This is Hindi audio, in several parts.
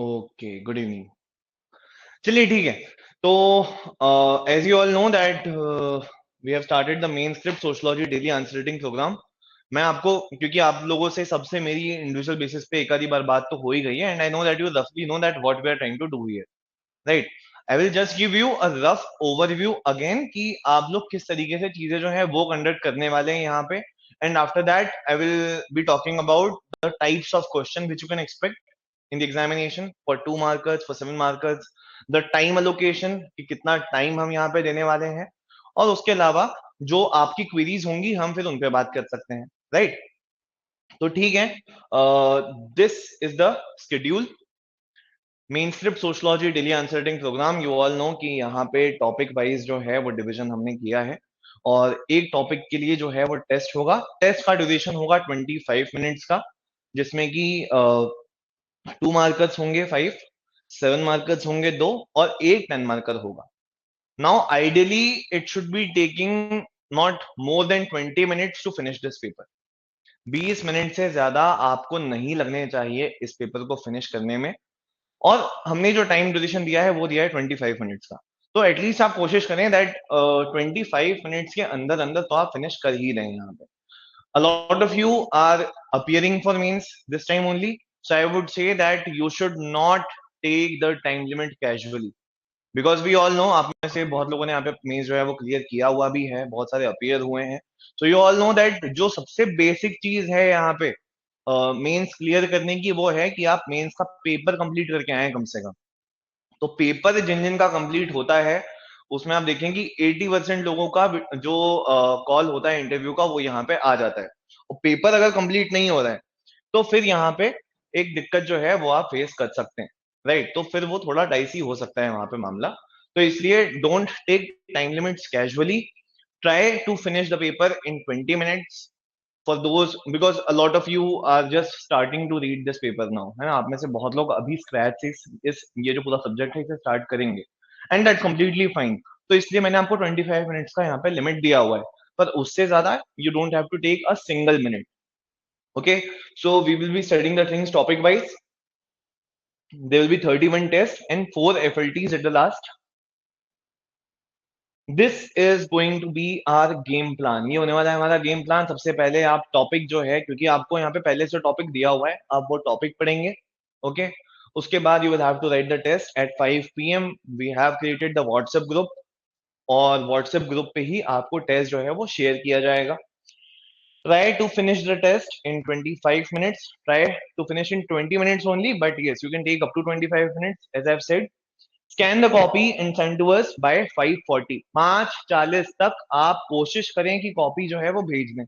Okay, good evening. चलिए ठीक है। तो as you all know that we have started the main script sociology daily answer writing programme. मैं आपको, क्योंकि आप लोगों से सबसे मेरी इंडिविजुअल बेसिस पे एक आधी बार बात तो हो ही गई है, and I know that you रफली know that what we are trying to do here, right. I will just give you a rough overview again कि आप लोग किस तरीके से चीजें जो है वो कंडक्ट करने वाले हैं यहाँ पे। And after that I will be talking about the types of question which you can expect in the examination for 2 markers, for 7 markers, the time allocation कि कितना टाइम हम यहाँ पे देने वाले हैं, और उसके अलावा जो आपकी क्वेरीज होंगी हम फिर उन पे बात कर सकते हैं, राइट। तो ठीक है, this is the schedule. Main script sociology daily answering programme, you all know कि यहाँ पे टॉपिक वाइज जो है वो डिवीजन हमने किया है, और एक टॉपिक के लिए जो है वो टेस्ट होगा। टेस्ट का ड्यूरेशन होगा 25 मिनट्स का, जिसमें कि 2 मार्कर्स होंगे 5, 7 मार्कर्स होंगे 2, और एक 10 मार्कर होगा। Now ideally it should be taking not more than 20 minutes to finish this paper. 20 minute से ज्यादा आपको नहीं लगने चाहिए इस पेपर को फिनिश करने में। और हमने जो टाइम ड्यूरेशन दिया है वो दिया है 25 मिनट्स का। तो एटलीस्ट आप कोशिश करें दैट 25 मिनट्स के अंदर अंदर तो आप फिनिश कर ही रहे हैं यहाँ पे। A lot of you are appearing for means this time only, so I would say that you should not take the time limit casually, because we all know आप में से बहुत लोगों ने यहाँ पे means जो है वो क्लियर किया हुआ भी है, बहुत सारे अपीयर हुए हैं। So you all know that जो सबसे बेसिक चीज है यहाँ पे मेंस क्लियर करने की, वो है कि आप मेंस का पेपर कंप्लीट करके आए कम से कम। तो पेपर जिन जिन का कंप्लीट होता है उसमें आप देखें कि 80% लोगों का जो कॉल होता है इंटरव्यू का वो यहाँ पे आ जाता है। और पेपर अगर कंप्लीट नहीं हो रहा है तो फिर यहाँ पे एक दिक्कत जो है वो आप फेस कर सकते हैं, राइट। तो फिर वो थोड़ा डाइसी हो सकता है वहां पे मामला। तो इसलिए don't take time limits casually, try to finish the paper in 20 minutes for those, because a lot of you are just starting to read this paper now, है ना। आप में से बहुत लोग अभी स्क्रैच से इस ये जो पूरा सब्जेक्ट है इसे स्टार्ट करेंगे, एंड दैट कम्प्लीटली फाइन। तो इसलिए मैंने आपको 25 मिनट्स का यहाँ पे लिमिट दिया हुआ है, पर उससे ज्यादा you don't have to take a single minute. Okay, so we will be studying the things topic wise. There will be 31 tests and 4 FLTs at the last. This is going to be our game plan. ये होने वाला है हमारा गेम प्लान। सबसे पहले आप टॉपिक जो है, क्योंकि आपको यहाँ पे पहले से टॉपिक दिया हुआ है, आप वो टॉपिक पढ़ेंगे। ओके, उसके बाद you will have to write the test at 5 PM। We have created the WhatsApp group, और व्हाट्सएप ग्रुप पे ही आपको टेस्ट जो है वो शेयर किया जाएगा। Try to finish the test in 25 minutes. Try to finish in 20 minutes only, but yes, you can take up to 25 minutes, as I've said. Scan the copy and send to us by 5:40. 5:40 तक आप कोशिश करें कि कॉपी जो है वो भेज दें।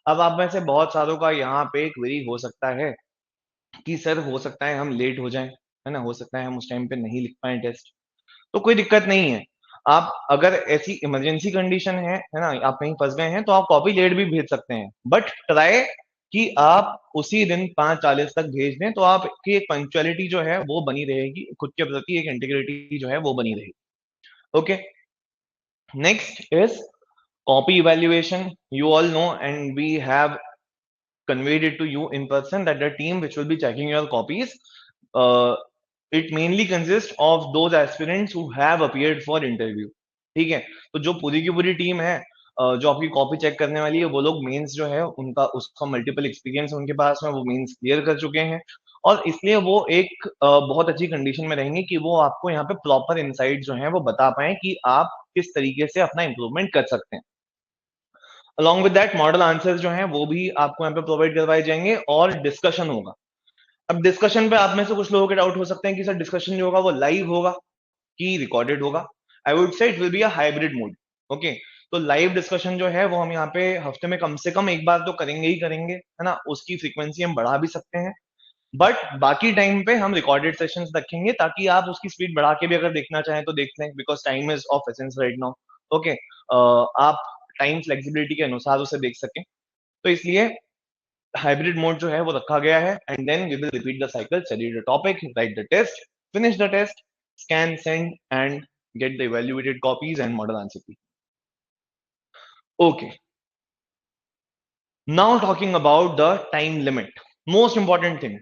अब आप में से बहुत सारों का यहाँ पे क्वेरी हो सकता है कि सर हो सकता है हम लेट हो जाएं, है ना, हो सकता है हम उस टाइम पे नहीं लिख पाए टेस्ट। तो कोई दिक्कत नहीं है। आप अगर ऐसी इमरजेंसी कंडीशन है ना, आप कहीं फंस गए हैं तो आप कॉपी लेट भी भेज सकते हैं, बट ट्राई कि आप उसी दिन 5:40 तक भेज दें, तो आपकी एक पंक्चुअलिटी जो है वो बनी रहेगी, खुद के प्रति एक इंटीग्रिटी जो है वो बनी रहेगी। Okay, next is copy evaluation. You all know and we have conveyed it to you in person that the team which will be checking your copies, uh, it mainly consists of those aspirants who have appeared for interview। ठीक है, तो जो पूरी की पूरी टीम है जो आपकी कॉपी चेक करने वाली है, वो लोग मेंस जो है उनका उसका मल्टीपल एक्सपीरियंस उनके पास में, वो मेंस क्लियर कर चुके हैं, और इसलिए वो एक बहुत अच्छी कंडीशन में रहेंगे कि वो आपको यहाँ पे प्रॉपर इनसाइट जो है वो बता पाए कि आप किस तरीके से अपना इंप्रूवमेंट कर सकते हैं। Along with that model answers जो हैं वो भी आपको यहाँ पे प्रोवाइड करवाए जाएंगे, और डिस्कशन होगा। अब डिस्कशन पे आप में से कुछ लोगों के डाउट हो सकते हैं कि सर डिस्कशन जो होगा वो लाइव होगा कि रिकॉर्डेड होगा। आई वुड से it will be a hybrid mode. Okay, तो लाइव डिस्कशन जो है वो हम यहाँ पे हफ्ते में कम से कम एक बार तो करेंगे ही करेंगे, है ना। उसकी फ्रीक्वेंसी हम बढ़ा भी सकते हैं, बट बाकी टाइम पे हम रिकॉर्डेड सेशंस रखेंगे, ताकि आप उसकी स्पीड बढ़ा के भी अगर देखना चाहें तो देख लें, because time is of essence right now. Okay, आप टाइम फ्लेक्सिबिलिटी के अनुसार उसे देख सकें, तो इसलिए हाइब्रिड मोड जो है वो रखा गया है। And then we will repeat the cycle, study the topic, write the test, finish the test, scan, send and get the evaluated copies and model answer key. Okay, now talking about the time limit, most important thing।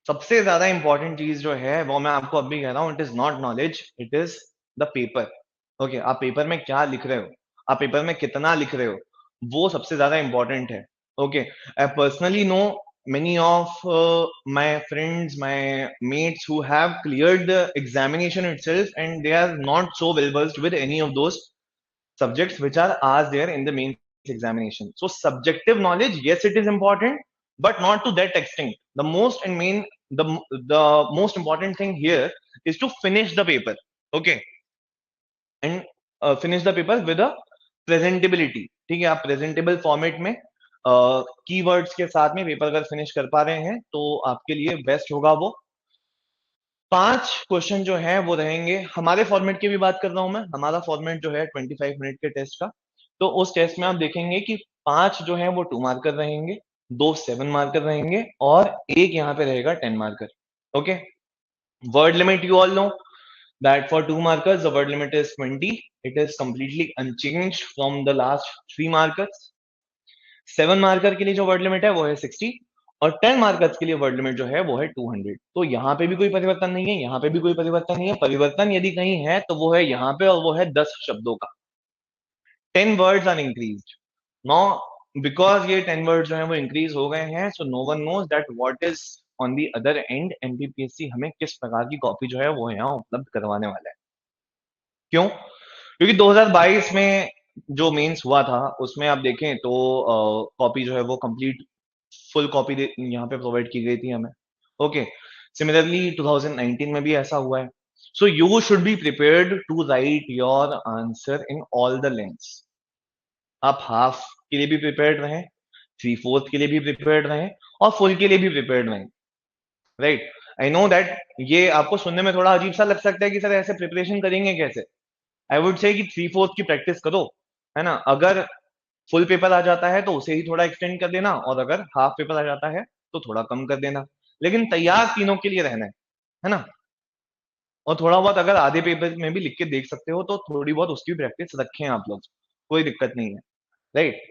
सबसे ज्यादा इंपॉर्टेंट चीज जो है वो मैं आपको अभी कह रहा हूँ, it is not knowledge, it is the paper. Okay, आप पेपर में क्या लिख रहे हो, आप पेपर में कितना लिख रहे हो, वो सबसे ज्यादा इंपॉर्टेंट है। Okay, I personally know many of my friends, my mates who have cleared the examination itself and they are not so well versed with any of those subjects which are asked there in the main examination. So subjective knowledge, yes, it is important, but not to that extent. The most and main, the the most important thing here is to finish the paper. Okay, and finish the paper with a presentability. ठीक है, आप प्रेजेंटेबल फॉर्मेट में कीवर्ड्स के साथ में पेपर अगर फिनिश कर पा रहे हैं तो आपके लिए बेस्ट होगा वो। 5 क्वेश्चन जो है वो रहेंगे, हमारे फॉर्मेट की भी बात कर रहा हूं मैं, हमारा फॉर्मेट जो है 25 मिनट के टेस्ट का। तो उस टेस्ट में आप देखेंगे कि 5 जो है वो 2 मार्कर रहेंगे, 2 7 मार्कर रहेंगे और एक यहाँ पे रहेगा 10 marker. Okay, word limit you all no that for 2 markers the word limit is 20. It is completely unchanged from the last 3 markers. 7 marker के लिए जो वर्ड लिमिट है वो है 60 और 10 मार्कर्स के लिए वर्ड लिमिट जो है वो है 200। तो यहाँ पे भी कोई परिवर्तन नहीं है, यहाँ पे भी कोई परिवर्तन नहीं है। परिवर्तन यदि कहीं है तो वो है यहाँ पे और वो है 10 शब्दों का। 10 words are increased now because ये 10 वर्ड्स जो है वो इंक्रीज हो गए हैं। So no one knows that what is on the other end, MPPSC हमें किस प्रकार की कॉपी जो है वो यहाँ उपलब्ध करवाने वाला है। क्यों? क्योंकि 2022 में जो मेंस हुआ था उसमें आप देखें तो कॉपी जो है वो कंप्लीट फुल कॉपी यहाँ पे प्रोवाइड की गई थी हमें। ओके, सिमिलरली 2019 में भी ऐसा हुआ है। So you should be prepared to write your answer in all the lengths. आप हाफ के लिए भी प्रिपेयर्ड रहें, 3/4 के लिए भी प्रिपेयर्ड रहें और फुल के लिए भी प्रिपेयर्ड रहें। राइट, आई नो दैट ये आपको सुनने में थोड़ा अजीब सा लग सकता है कि सर ऐसे प्रिपरेशन करेंगे कैसे। आई वुड से कि 3/4 की प्रैक्टिस करो, है ना। अगर फुल पेपर आ जाता है तो उसे ही थोड़ा एक्सटेंड कर देना और अगर हाफ पेपर आ जाता है तो थोड़ा कम कर देना, लेकिन तैयार तीनों के लिए रहना है ना। और थोड़ा बहुत अगर आधे पेपर में भी लिख के देख सकते हो तो थोड़ी बहुत उसकी प्रैक्टिस रखें आप लोग, कोई दिक्कत नहीं है। Right,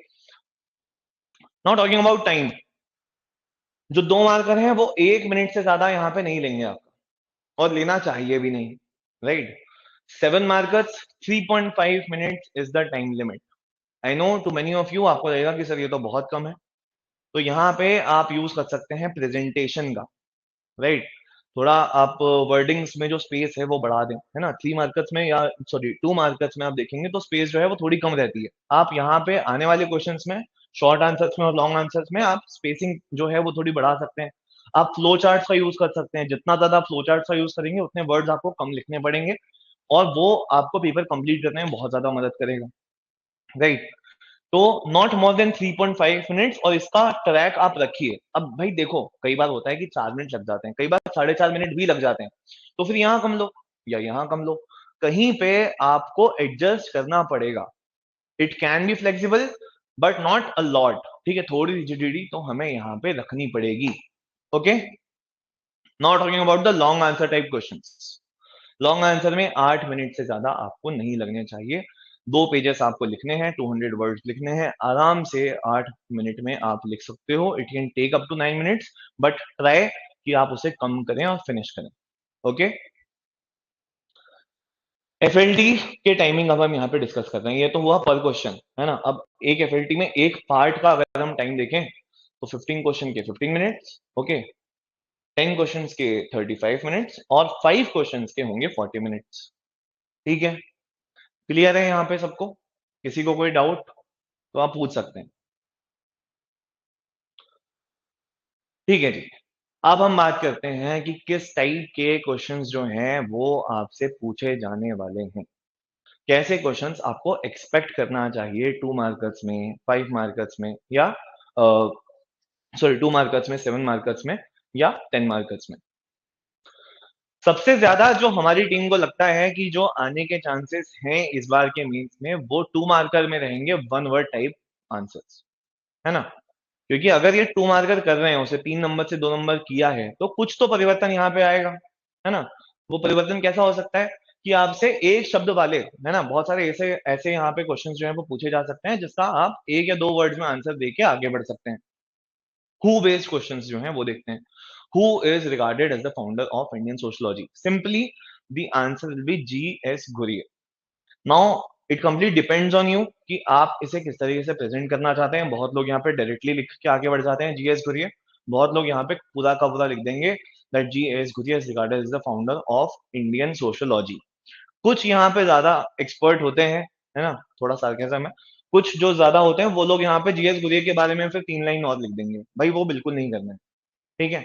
not talking about time, जो 2 मार्कर हैं वो 1 मिनट से ज्यादा यहाँ पे नहीं लेंगे आप, और लेना चाहिए भी नहीं। Right, 7 markers 3.5 minutes is the time limit. I know too many of you आपको लगेगा कि सर ये तो बहुत कम है, तो यहाँ पे आप यूज कर सकते हैं प्रेजेंटेशन का। राइट, थोड़ा आप वर्डिंग्स में जो स्पेस है वो बढ़ा दें, है ना। 3 मार्कर्स में या सॉरी 2 मार्कर्स में आप देखेंगे तो स्पेस जो है वो थोड़ी कम रहती है। आप यहाँ पे आने वाले क्वेश्चंस में, शॉर्ट आंसर्स में और लॉन्ग आंसर्स में आप स्पेसिंग जो है वो थोड़ी बढ़ा सकते हैं। आप फ्लो चार्ट्स का यूज कर सकते हैं, जितना ज्यादा फ्लो चार्ट्स का यूज करेंगे उतने वर्ड्स आपको कम लिखने पड़ेंगे और वो आपको पेपर कंप्लीट करने में बहुत ज्यादा मदद करेगा। राइट, तो नॉट मोर देन 3.5 मिनट्स और इसका ट्रैक आप रखिए। अब भाई देखो, कई बार होता है कि 4 मिनट लग जाते हैं, कई बार 4.5 मिनट भी लग जाते हैं, तो फिर यहाँ कम लो या यहाँ कम लो, कहीं पे आपको एडजस्ट करना पड़ेगा। It can be flexible but not a lot. ठीक है, थोड़ी रिजिडिटी तो हमें यहाँ पे रखनी पड़ेगी। Okay, not talking about the long answer type questions. Long answer में 8 मिनट से ज्यादा आपको नहीं लगने चाहिए। 2 पेजेस आपको लिखने हैं, 200 वर्ड्स लिखने हैं, आराम से 8 मिनट में आप लिख सकते हो। It can take up to 9 minutes, but try कि आप उसे कम करें और फिनिश करें। ओके, एफएलटी के टाइमिंग अब हम यहाँ पे डिस्कस कर रहे हैं। ये तो हुआ पर क्वेश्चन, है ना। अब एक एफएलटी में एक पार्ट का अगर हम टाइम देखें तो 15 क्वेश्चन के 15 मिनट्स, ओके, 10 क्वेश्चंस के 35 मिनट्स और 5 क्वेश्चंस के होंगे 40 मिनट्स। ठीक है, क्लियर है यहाँ पे सबको? किसी को कोई डाउट तो आप पूछ सकते हैं। ठीक है जी, अब हम बात करते हैं कि किस टाइप के क्वेश्चंस जो हैं वो आपसे पूछे जाने वाले हैं। कैसे क्वेश्चंस आपको एक्सपेक्ट करना चाहिए 2 मार्कर्स में, 5 मार्कर्स में या सॉरी 2 मार्कर्स में, 7 मार्कर्स में या 10 मार्कर्स में। सबसे ज्यादा जो हमारी टीम को लगता है कि जो आने के चांसेस हैं इस बार के मीन्स में वो 2 मार्कर में रहेंगे, 1 वर्ड टाइप आंसर्स, है ना। क्योंकि अगर ये 2 मार्कर कर रहे हैं, उसे 3 नंबर से 2 नंबर किया है तो कुछ तो परिवर्तन यहाँ पे आएगा, है ना। वो परिवर्तन कैसा हो सकता है कि आपसे एक शब्द वाले, है ना, बहुत सारे ऐसे ऐसे यहाँ पे क्वेश्चंस जो है वो पूछे जा सकते हैं जिसका आप एक या दो वर्ड्स में आंसर देके आगे बढ़ सकते हैं। हु बेस्ड क्वेश्चंस जो हैं वो देखते हैं। Who is regarded as the founder of Indian sociology? Simply the answer will be G S Ghurye. Now it complete depends on you कि आप इसे किस तरीके से प्रेजेंट करना चाहते हैं। बहुत लोग यहाँ पे डायरेक्टली लिख के आगे बढ़ जाते हैं जी एस घुरियर, बहुत लोग यहाँ पे पूरा का पूरा लिख देंगे that G S Ghurye is regarded as the founder of Indian sociology. कुछ यहाँ पे ज्यादा एक्सपर्ट होते हैं, है ना, थोड़ा सार्केज्म है, कुछ जो ज्यादा होते हैं वो लोग यहाँ पे जीएस घुरियर के बारे में फिर 3 लाइन और लिख देंगे। भाई वो बिल्कुल नहीं करना है, ठीक है,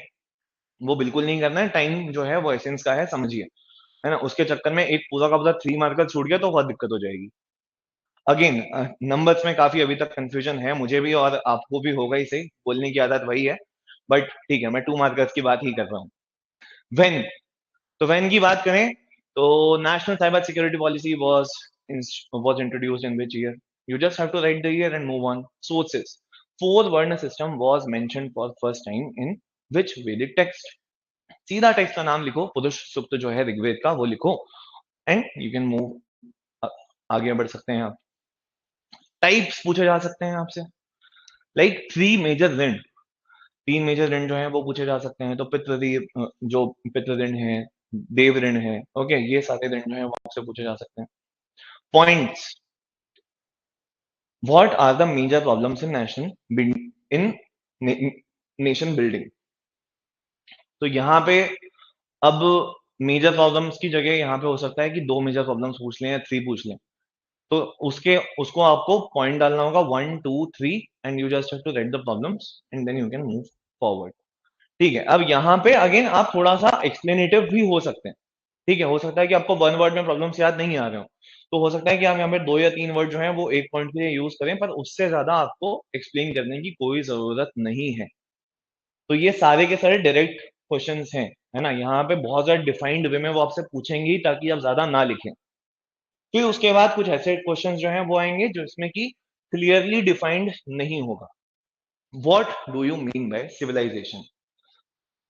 वो बिल्कुल नहीं करना है। टाइम जो है वो एसेंस का है, समझिए, है ना। उसके चक्कर में एक पूरा का पूरा 3 मार्कर छूट गया तो बहुत दिक्कत हो जाएगी। अगेन नंबर्स में काफी अभी तक कंफ्यूजन है, मुझे भी और आपको भी होगा ही, सही बोलने की आदत वही है, बट ठीक है, मैं 2 मार्कर्स की बात ही कर रहा हूँ। वेन, तो वैन की बात करें तो national cyber security policy was introduced in which year? You just have to write the year and move on. Sources: four वर्ण system was mentioned for first time in which Vedic text? सीधा टेक्स्ट का नाम लिखो, पुरुष सुक्त जो है ऋग्वेद का वो लिखो एंड यू कैन मूव, आगे बढ़ सकते हैं आप। टाइप्स पूछे जा सकते हैं आपसे, लाइक 3 मेजर ऋण, 3 मेजर ऋण जो है वो पूछे जा सकते हैं। तो जो पितृ ऋण है, देव ऋण है, ओके, ये सारे ऋण जो है वो आपसे पूछे जा सकते हैं। Points: what are the major problems in nation building? तो यहाँ पे अब मेजर प्रॉब्लम्स की जगह यहाँ पे हो सकता है कि 2 मेजर प्रॉब्लम्स पूछ लें या 3 पूछ लें। तो उसको आपको पॉइंट डालना होगा 1 2 3 and you just have to write the problems and then you can move forward. ठीक है, अब यहाँ पे अगेन आप थोड़ा सा एक्सप्लेनेटिव भी हो सकते हैं। ठीक है, हो सकता है कि आपको 1 वर्ड में प्रॉब्लम्स याद नहीं आ रहे हो, तो हो सकता है कि आप यहाँ पे 2 या 3 वर्ड जो है वो एक पॉइंट के लिए यूज करें, पर उससे ज्यादा आपको एक्सप्लेन करने की कोई जरूरत नहीं है। तो ये सारे के सारे डायरेक्ट क्वेश्चंस हैं, है ना। यहाँ पे बहुत ज्यादा डिफाइंड वे में वो आपसे पूछेंगे ही ताकि आप ज्यादा ना लिखें। फिर उसके बाद कुछ ऐसे क्वेश्चंस जो हैं वो आएंगे जो इसमें कि क्लियरली डिफाइंड नहीं होगा। What do you mean by civilisation?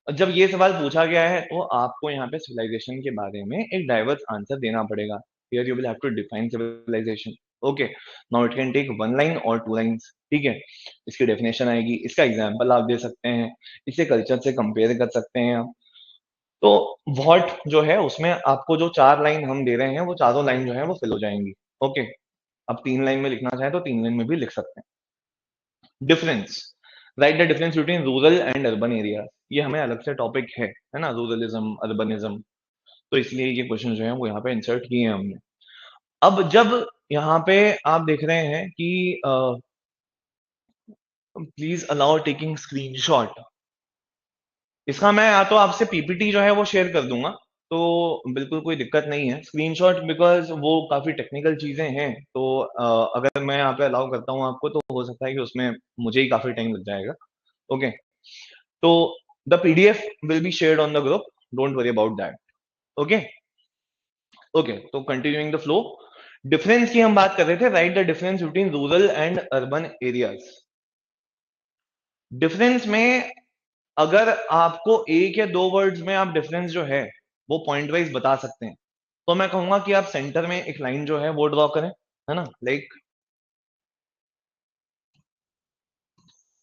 जब ये सवाल पूछा गया है तो आपको यहाँ पे सिविलाइजेशन के बारे में एक डाइवर्स आंसर देना पड़ेगा। Here you will have to define civilisation. Okay, now it can take 1 line और 2 लाइन्स। ठीक है, इसकी डेफिनेशन आएगी, इसका एग्जांपल आप दे सकते हैं, इसे कल्चर से कंपेयर कर सकते हैं आप। तो व्हाट जो है उसमें आपको जो 4 लाइन हम दे रहे हैं वो चारों लाइन जो है वो फिल हो जाएंगी। ओके, अब 3 लाइन में लिखना चाहे तो 3 लाइन में भी लिख सकते हैं। Difference: right the difference between rural and urban area. ये हमें अलग से टॉपिक है ना, रूरलिज्म अर्बनिज्म, तो इसलिए ये क्वेश्चन जो है वो यहाँ पे इंसर्ट किए हैं हमने। अब जब यहाँ पे आप देख रहे हैं कि प्लीज अलाउ टेकिंग स्क्रीनशॉट, इसका मैं या तो आपसे पीपीटी जो है वो शेयर कर दूंगा, तो बिल्कुल कोई दिक्कत नहीं है। स्क्रीनशॉट बिकॉज वो काफी टेक्निकल चीजें हैं, तो अगर मैं यहाँ पे अलाउ करता हूँ आपको तो हो सकता है कि उसमें मुझे ही काफी टाइम लग जाएगा। ओके, तो the PDF will be shared on the group, don't worry about that. Okay okay, तो कंटिन्यूइंग द फ्लो, डिफरेंस की हम बात कर रहे थे। Right the difference between rural and urban areas. Difference में अगर आपको एक या 2 वर्ड्स में आप डिफरेंस जो है वो पॉइंट वाइज बता सकते हैं, तो मैं कहूंगा कि आप सेंटर में एक लाइन जो है वो ड्रॉ करें, है ना, लाइक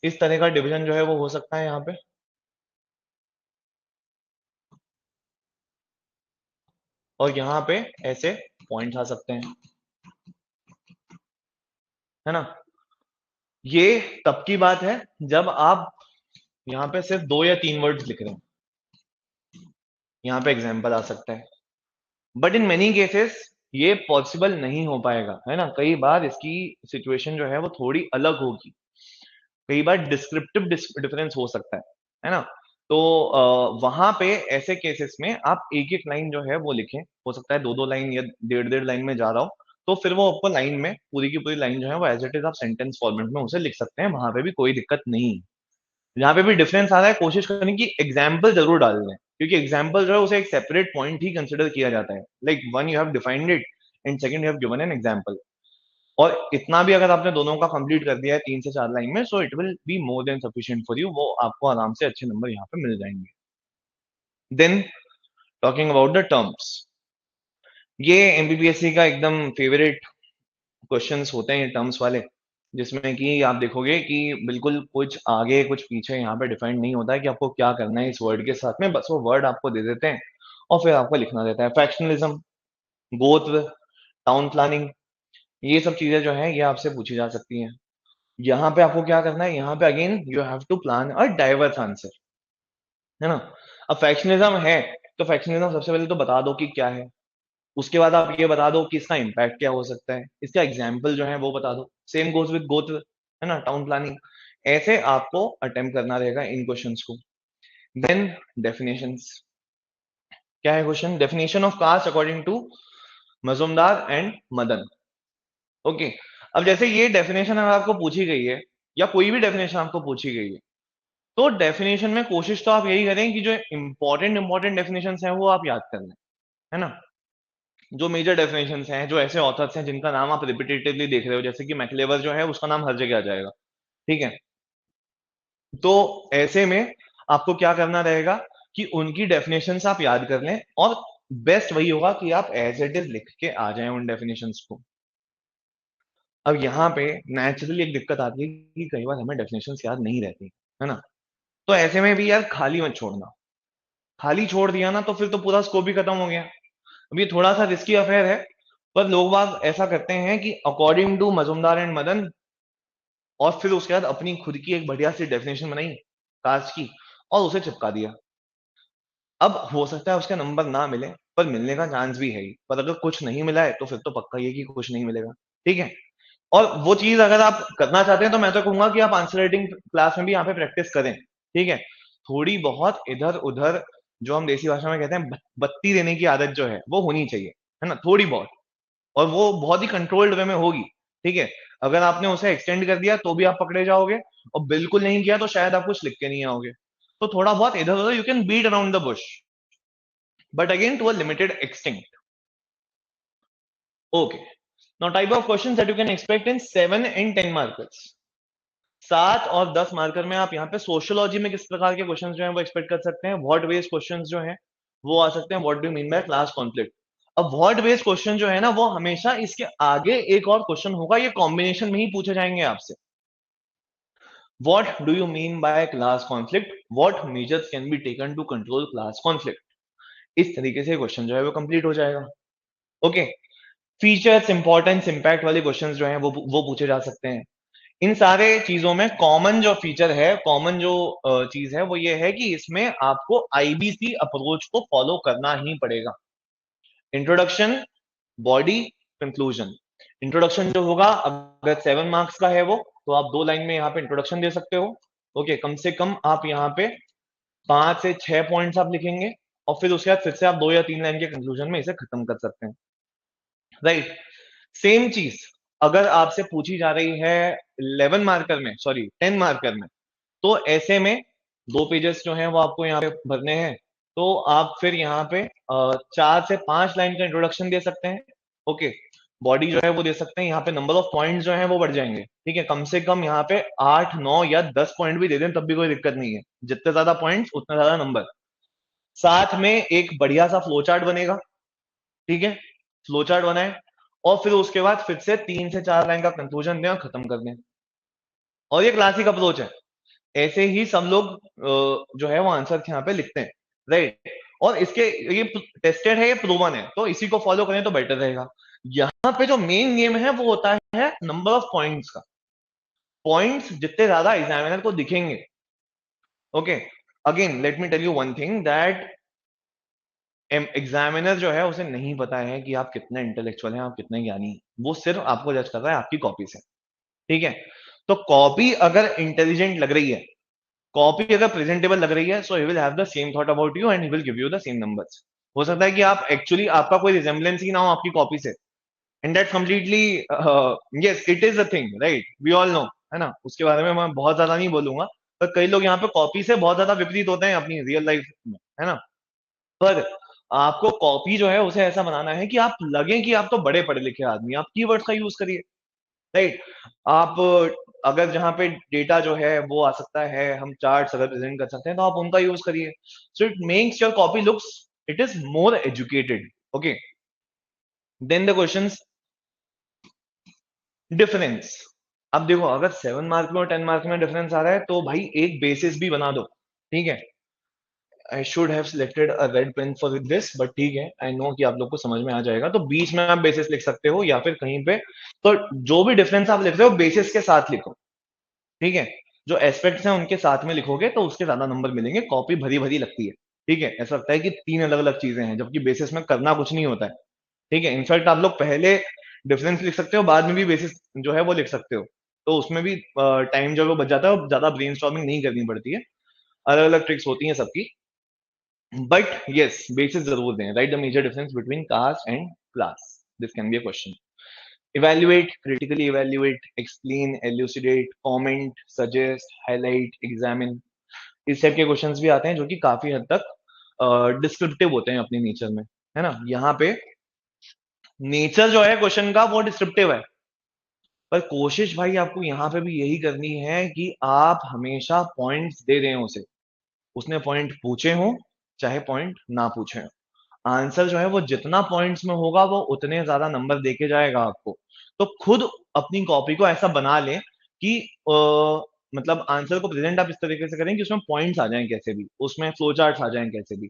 इस तरह का डिवीजन जो है वो हो सकता है यहाँ पे, और यहाँ पे ऐसे पॉइंट्स आ सकते हैं, है ना। ये तब की बात है जब आप यहाँ पे सिर्फ 2 या 3 वर्ड्स लिख रहे हैं, यहाँ पे एग्जाम्पल आ सकता है, बट इन मेनी केसेस ये पॉसिबल नहीं हो पाएगा, है ना। कई बार इसकी सिचुएशन जो है वो थोड़ी अलग होगी, कई बार डिस्क्रिप्टिव डिफरेंस हो सकता है ना। तो वहां पे ऐसे केसेस में आप एक एक लाइन जो है वो लिखें, हो सकता है 2 2 लाइन या 1.5 1.5 लाइन में जा रहा हो, तो फिर वो आपको लाइन में पूरी की पूरी लाइन जो है वो एज इट इज आप सेंटेंस फॉर्मेट में उसे लिख सकते हैं, वहां पे भी कोई दिक्कत नहीं है। जहाँ पे भी डिफरेंस आ रहा है कोशिश करें कि एग्जाम्पल जरूर डाल दें, क्योंकि एग्जाम्पल जो है उसे एक सेपरेट पॉइंट ही कंसिडर किया जाता है। Like one you have defined it and second you have given an example, और इतना भी अगर आपने दोनों का कंप्लीट कर दिया है 3 से 4 लाइन में, so it will be more than sufficient for you, वो आपको आराम से अच्छे नंबर यहाँ पे मिल जाएंगे। Then talking about the terms, ये एमबीबीएससी का एकदम फेवरेट क्वेश्चंस होते हैं टर्म्स वाले। जिसमें कि आप देखोगे कि बिल्कुल कुछ आगे कुछ पीछे यहाँ पे डिफाइंड नहीं होता है कि आपको क्या करना है इस वर्ड के साथ में, बस वो वर्ड आपको दे देते हैं और फिर आपको लिखना रहता है। फैक्शनलिज्म, गोत्र, टाउन प्लानिंग, ये सब चीजें जो है ये आपसे पूछी जा सकती हैं। यहाँ पे आपको क्या करना है, यहाँ पे again you have to plan a diverse answer, है ना। अब फैक्शनलिज्म है तो फैक्शनलिज्म सबसे पहले तो बता दो कि क्या है, उसके बाद आप ये बता दो कि इसका इम्पैक्ट क्या हो सकता है, इसका एग्जाम्पल जो है वो बता दो। सेम गोज विद गोत्र, है ना, टाउन प्लानिंग। ऐसे आपको अटेम्प्ट करना रहेगा इन क्वेश्चंस को। देन डेफिनेशंस, क्या है question, definition of caste according to Majumdar and Madan. Okay, अब जैसे ये डेफिनेशन अगर आपको पूछी गई है या कोई भी डेफिनेशन आपको पूछी गई है, तो डेफिनेशन में कोशिश तो आप यही करें कि जो इंपॉर्टेंट इंपॉर्टेंट डेफिनेशन हैं वो आप याद कर लें, है ना। जो मेजर डेफिनेशंस हैं, जो ऐसे ऑथर्स हैं जिनका नाम आप रिपीटेटिवली देख रहे हो, जैसे कि मैक्लेवर जो है उसका नाम हर जगह आ जाएगा, ठीक है। तो ऐसे में आपको क्या करना रहेगा कि उनकी डेफिनेशंस आप याद कर लें, और बेस्ट वही होगा कि आप एज इट इज लिख के आ जाएं उन डेफिनेशंस को। अब यहाँ पे नेचुरली एक दिक्कत आती है कि कई बार हमें डेफिनेशंस याद नहीं रहती, है ना। तो ऐसे में भी यार खाली मत छोड़ना, खाली छोड़ दिया ना तो फिर तो पूरा स्कोप ही खत्म हो गया। अब ये थोड़ा सा रिस्की अफेयर है, पर लोग बाग ऐसा करते हैं कि according to Majumdar and Madan, और फिर उसके बाद अपनी खुद की एक बढ़िया सी डेफिनेशन बनाई कास्ट की और उसे चिपका दिया। अब हो सकता है उसके नंबर ना मिले, पर मिलने का चांस भी है ही, पर अगर कुछ नहीं मिला है तो फिर तो पक्का ये कि कुछ नहीं मिलेगा, ठीक है। और वो चीज अगर आप करना चाहते हैं तो मैं तो कहूंगा कि आप आंसर राइटिंग क्लास में भी यहाँ पे प्रैक्टिस करें, ठीक है। थोड़ी बहुत इधर उधर, जो हम देसी भाषा में कहते हैं बत्ती देने की आदत जो है वो होनी चाहिए, है ना, थोड़ी बहुत। और वो बहुत ही कंट्रोल्ड वे में होगी, ठीक है। अगर आपने उसे एक्सटेंड कर दिया तो भी आप पकड़े जाओगे, और बिल्कुल नहीं किया तो शायद आप कुछ लिख के नहीं आओगे। तो थोड़ा बहुत इधर उधर you can beat around the bush, but again to a limited extent. Okay. Now type of questions that you can expect in 7 and 10 markers. 7 और 10 मार्कर में आप यहाँ पे सोशियोलॉजी में किस प्रकार के क्वेश्चंस जो हैं वो एक्सपेक्ट कर सकते हैं। व्हाट बेस्ड क्वेश्चंस जो हैं वो आ सकते हैं। What do you mean by class conflict. अब व्हाट बेस्ड क्वेश्चन जो है ना वो हमेशा इसके आगे एक और क्वेश्चन होगा, ये कॉम्बिनेशन में ही पूछे जाएंगे आपसे। What do you mean by class conflict, what measures can be taken to control class conflict. इस तरीके से क्वेश्चन जो है वो कंप्लीट हो जाएगा। ओके, फीचर्स, इंपॉर्टेंस, इंपैक्ट वाले क्वेश्चंस जो हैं वो पूछे जा सकते हैं। इन सारे चीजों में कॉमन जो फीचर है, कॉमन जो चीज है वो ये है कि इसमें आपको आईबीसी अप्रोच को फॉलो करना ही पड़ेगा। Introduction, body, conclusion. इंट्रोडक्शन जो होगा, अगर 7 मार्क्स का है वो, तो आप 2 लाइन में यहाँ पे इंट्रोडक्शन दे सकते हो। ओके, कम से कम आप यहाँ पे 5 से 6 पॉइंट्स आप लिखेंगे, और फिर उसके बाद फिर से आप 2 या 3 लाइन के कंक्लूजन में इसे खत्म कर सकते हैं, राइट। सेम चीज अगर आपसे पूछी जा रही है 11 मार्कर में, सॉरी 10 मार्कर में, तो ऐसे में 2 पेजेस जो हैं वो आपको यहाँ पे भरने हैं। तो आप फिर यहाँ पे 4 से 5 लाइन का इंट्रोडक्शन दे सकते हैं। ओके, बॉडी जो है वो दे सकते हैं। यहाँ पे नंबर ऑफ पॉइंट्स जो है वो बढ़ जाएंगे, ठीक है। कम से कम यहाँ पे 8, 9 या 10 पॉइंट भी दे दें तब भी कोई दिक्कत नहीं है, जितने ज्यादा पॉइंट्स उतना ज्यादा नंबर। साथ में एक बढ़िया सा फ्लो चार्ट बनेगा, ठीक है। फ्लो चार्ट बनाए, और फिर उसके बाद फिर से 3 से 4 लाइन का कंक्लूजन दें और खत्म कर दें। और ये क्लासिक अप्रोच है, ऐसे ही सब लोग जो है वो आंसर यहाँ पे लिखते हैं, राइट। और इसके ये टेस्टेड है, ये प्रूवन है, तो इसी को फॉलो करें तो बेटर रहेगा। यहाँ पे जो मेन गेम है वो होता है नंबर ऑफ पॉइंट्स का। पॉइंट्स जितने ज्यादा एग्जामिनर को दिखेंगे, okay. Again let me tell you one thing that examiner जो है उसे नहीं पता है कि आप कितने इंटेलेक्चुअल हैं, आप कितने ज्ञानी हैं। वो सिर्फ आपको जज कर रहा है आपकी कॉपी से, ठीक है। तो कॉपी अगर इंटेलिजेंट लग रही है, कॉपी अगर प्रेजेंटेबल लग रही है, so he will have the same thought about you and he will give you the same numbers. हो सकता है कि आप एक्चुअली आपका कोई रिजेम्बलेंस ही ना हो आपकी कॉपी से, and that completely, yes it is a thing, right, we all know, है ना। उसके बारे में मैं बहुत ज्यादा नहीं बोलूंगा, पर कई लोग यहाँ पे कॉपी से बहुत ज्यादा विपरीत होते हैं अपनी रियल लाइफ में, है ना। पर आपको कॉपी जो है उसे ऐसा बनाना है कि आप लगे कि आप तो बड़े पढ़े लिखे आदमी, आप कीवर्ड्स का यूज करिए, राइट। आप अगर जहां पे डेटा जो है वो आ सकता है, हम चार्ट्स अगर प्रेजेंट कर सकते हैं तो आप उनका यूज करिए, so it makes your copy looks, it is more educated. Okay, then the questions, difference. अब देखो अगर 7 मार्क में और 10 मार्क में डिफरेंस आ रहा है तो भाई एक बेसिस भी बना दो, ठीक है। I should have selected a red pen for this, but ठीक है, आई नो कि आप लोग को समझ में आ जाएगा। तो बीच में आप बेसिस लिख सकते हो या फिर कहीं पे, तो जो भी डिफरेंस आप लिख रहे हो बेसिस के साथ लिखो, ठीक है। जो एस्पेक्ट्स हैं उनके साथ में लिखोगे तो उसके ज्यादा नंबर मिलेंगे। कॉपी भरी भरी लगती है, ठीक है, ऐसा लगता है कि 3 अलग अलग चीजें हैं, जबकि बेसिस में करना कुछ नहीं होता है, ठीक है। इनफैक्ट आप लोग पहले डिफरेंस लिख सकते हो, बाद में भी बेसिस जो है वो लिख सकते हो, तो उसमें भी टाइम जो है वो बच जाता है और ज्यादा ब्रेनस्टॉर्मिंग नहीं करनी पड़ती है। अलग अलग ट्रिक्स होती हैं सबकी, बट यस बेसिस जरूर दें। Write the major difference between caste and class, this can be a question. Evaluate, critically evaluate, explain, elucidate, comment, suggest, highlight, examine, इस टाइप के क्वेश्चंस भी आते हैं जो कि काफी हद तक डिस्क्रिप्टिव होते हैं अपने नेचर में, है ना। यहाँ पे नेचर जो है क्वेश्चन का वो डिस्क्रिप्टिव है, पर कोशिश भाई आपको यहाँ पे भी यही करनी है कि आप हमेशा पॉइंट्स दे दें उसे, उसने पॉइंट पूछे हो चाहे पॉइंट ना पूछे हो। आंसर जो है वो जितना पॉइंट्स में होगा वो उतने ज्यादा नंबर देके जाएगा आपको। तो खुद अपनी कॉपी को ऐसा बना लें कि मतलब आंसर को प्रेजेंट आप इस तरीके से करें कि उसमें पॉइंट्स आ जाएं कैसे भी, उसमें फ्लो चार्ट्स आ जाएं कैसे भी।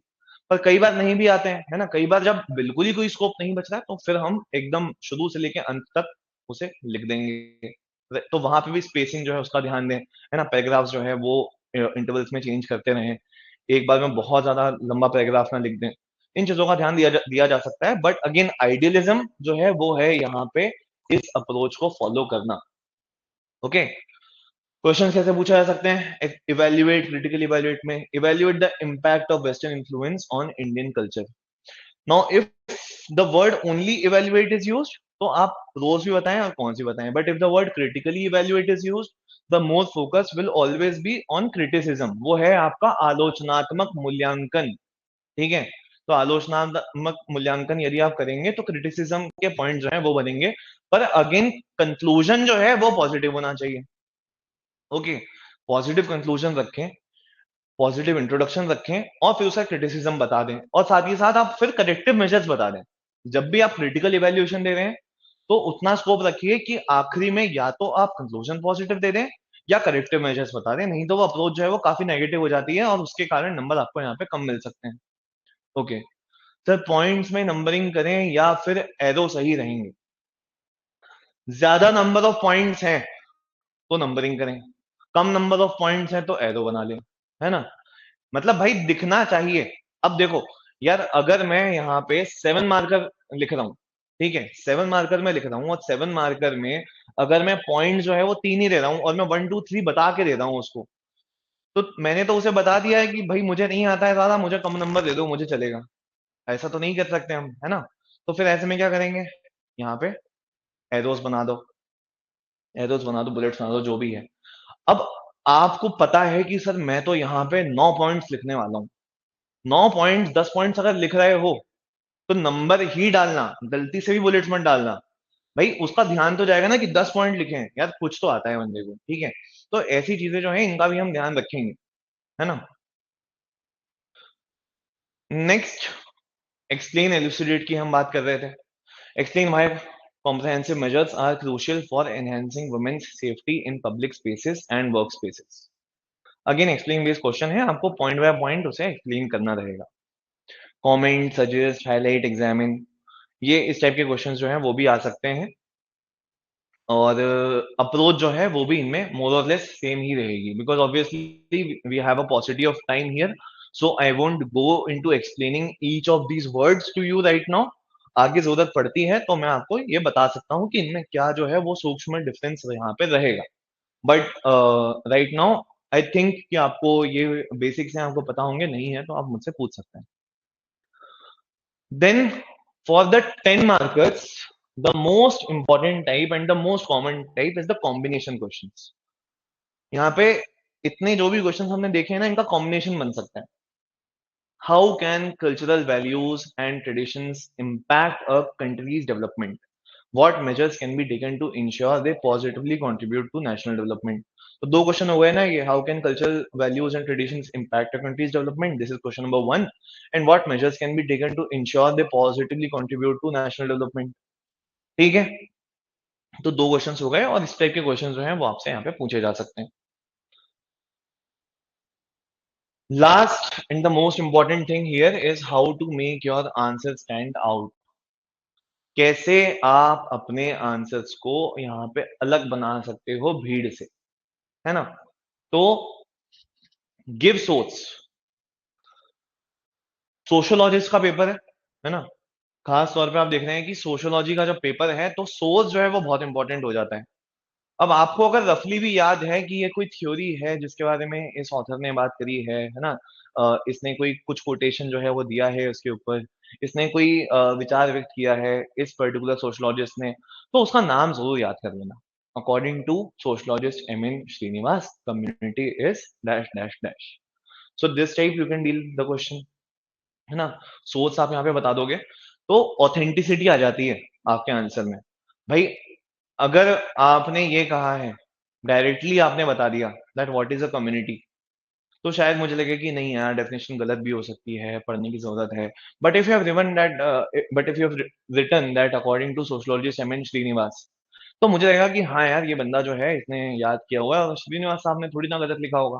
पर कई बार नहीं भी आते हैं, है ना। कई बार जब बिल्कुल ही कोई स्कोप नहीं बच रहा है तो फिर हम एकदम शुरू से लेके अंत तक उसे लिख देंगे। तो वहां पे भी स्पेसिंग जो है उसका ध्यान दें, है ना। पैराग्राफ्स जो है वो इंटरवल्स में चेंज करते रहें, एक बार में बहुत ज्यादा लंबा पैराग्राफ ना लिख दें। इन चीजों का ध्यान दिया जा सकता है, बट अगेन आइडियलिज्म जो है वो है यहाँ पे इस अप्रोच को फॉलो करना। ओके, क्वेश्चन कैसे पूछा जा सकते हैं इवेल्युएट, क्रिटिकल इवेल्युएट में, evaluate the impact of western influence on Indian culture. Now if the word only evaluate is used तो आप रोज भी बताएं और कौन सी बताएं, but if the word critically evaluate is used the more focus will always be on criticism, वो है आपका आलोचनात्मक मूल्यांकन, ठीक है। तो आलोचनात्मक मूल्यांकन यदि आप करेंगे तो क्रिटिसिज्म के पॉइंट जो है वो बनेंगे, पर अगेन कंक्लूजन जो है वो पॉजिटिव होना चाहिए। ओके, पॉजिटिव कंक्लूजन रखें, पॉजिटिव इंट्रोडक्शन रखें और फिर उसका क्रिटिसिज्म बता दें, और साथ ही साथ आप फिर करेक्टिव मेजर्स बता दें। जब भी आप क्रिटिकल इवेल्युएशन दे रहे हैं तो उतना स्कोप रखिए कि आखिरी में या तो आप कंक्लूजन पॉजिटिव दे दें या करेक्टिव मेजर्स बता दें, नहीं तो वो अप्रोच जो है वो काफी नेगेटिव हो जाती है और उसके कारण नंबर आपको यहाँ पे कम मिल सकते हैं। ओके सर, पॉइंट्स में नंबरिंग करें या फिर एरो सही रहेंगे? ज्यादा नंबर ऑफ पॉइंट्स हैं तो नंबरिंग करें, कम नंबर ऑफ पॉइंट्स हैं तो एरो बना लें, है ना। मतलब भाई दिखना चाहिए। अब देखो यार, अगर मैं यहाँ पे 7 मार्कर लिख रहा हूँ, ठीक है, 7 मार्कर में लिख रहा हूँ और 7 मार्कर में अगर मैं पॉइंट जो है वो 3 ही दे रहा हूँ और मैं 1 2 3 बता के दे रहा हूँ उसको, तो मैंने तो उसे बता दिया है कि भाई मुझे नहीं आता है ज्यादा, मुझे कम नंबर दे दो, मुझे चलेगा। ऐसा तो नहीं कर सकते हम, है ना। तो फिर ऐसे में क्या करेंगे, यहाँ पे एरोस बना दो, एरोस बना दो, बुलेट्स बना दो, जो भी है। अब आपको पता है कि सर मैं तो यहाँ पे 9 पॉइंट्स लिखने वाला हूँ, 9 पॉइंट 10 पॉइंट्स अगर लिख रहे हो तो नंबर ही डालना, गलती से भी बुलेट्स मत डालना। भाई उसका ध्यान तो जाएगा ना कि 10 पॉइंट लिखे हैं यार, कुछ तो आता है बंदे को, ठीक है। तो ऐसी चीजें जो है इनका भी हम ध्यान रखेंगे, है ना। नेक्स्ट, एक्सप्लेन एलुसिडेट की हम बात कर रहे थे। Explain why comprehensive measures are crucial for enhancing women's safety in public spaces and workspaces. Again explain based question है, आपको पॉइंट बाय पॉइंट उसे एक्सप्लेन करना रहेगा। कमेंट, सजेस्ट, हाईलाइट, एग्जामिन, ये इस टाइप के क्वेश्चंस जो हैं वो भी आ सकते हैं, और अप्रोच जो है वो भी इनमें मोर और लेस सेम ही रहेगी, because obviously we have a paucity of time here, so I won't go into explaining each of these words to you right now. आगे जरूरत पड़ती है तो मैं आपको ये बता सकता हूँ कि इनमें क्या जो है वो सूक्ष्म डिफरेंस यहाँ पे रहेगा, but right now I think कि आपको ये बेसिक्स हैं, आपको पता होंगे, नहीं है तो आप मुझसे पूछ सकते हैं। Then for the 10 markers, the most important type and the most common type is the combination questions. यहाँ पे इतने जो भी क्वेश्चन हमने देखे हैं ना, इनका कॉम्बिनेशन बन सकता है। How can cultural values and traditions impact a country's development? What measures can be taken to ensure they positively contribute to national development? तो दो क्वेश्चन हो गए ना ये, how can cultural values and traditions impact a countries development, this is question number 1, and what measures can be taken to ensure they positively contribute to national development, ठीक है। तो 2 क्वेश्चंस हो गए और इस टाइप के क्वेश्चंस जो हैं वो आपसे यहाँ पे पूछे जा सकते हैं। Last and the most important thing here is how to make your answer stand out. कैसे आप अपने आंसर्स को यहाँ पे अलग बना सकते हो भीड़ से, है ना? तो गिव सोर्स, सोशियोलॉजिस्ट का पेपर है ना? खास तौर पे आप देख रहे हैं कि सोशियोलॉजी का जब पेपर है तो सोर्स जो है वो बहुत इंपॉर्टेंट हो जाता है। अब आपको अगर रफली भी याद है कि ये कोई थ्योरी है जिसके बारे में इस ऑथर ने बात करी है ना? इसने कोई कुछ कोटेशन जो है वो दिया है उसके ऊपर, इसने कोई विचार व्यक्त किया है इस पर्टिकुलर सोशियोलॉजिस्ट ने, तो उसका नाम ज़रूर याद कर लेना। According to sociologist M N. Srinivas, community is dash dash dash. So this type you can deal the question, है ना? सोर्स आप यहाँ पे बता दोगे, तो ऑथेंटिसिटी आ जाती है आपके आंसर में। भाई अगर आपने ये कहा है, डायरेक्टली आपने बता दिया that what is a community, तो शायद मुझे लगे कि नहीं यार डेफिनिशन गलत भी हो सकती है, पढ़ने की ज़रूरत है। But if you have written that but if you have written that according to sociologist M N. Srinivas, तो मुझे लगेगा कि हाँ यार, ये बंदा जो है इसने याद किया हुआ है और श्रीनिवास साहब ने थोड़ी ना गलत लिखा होगा।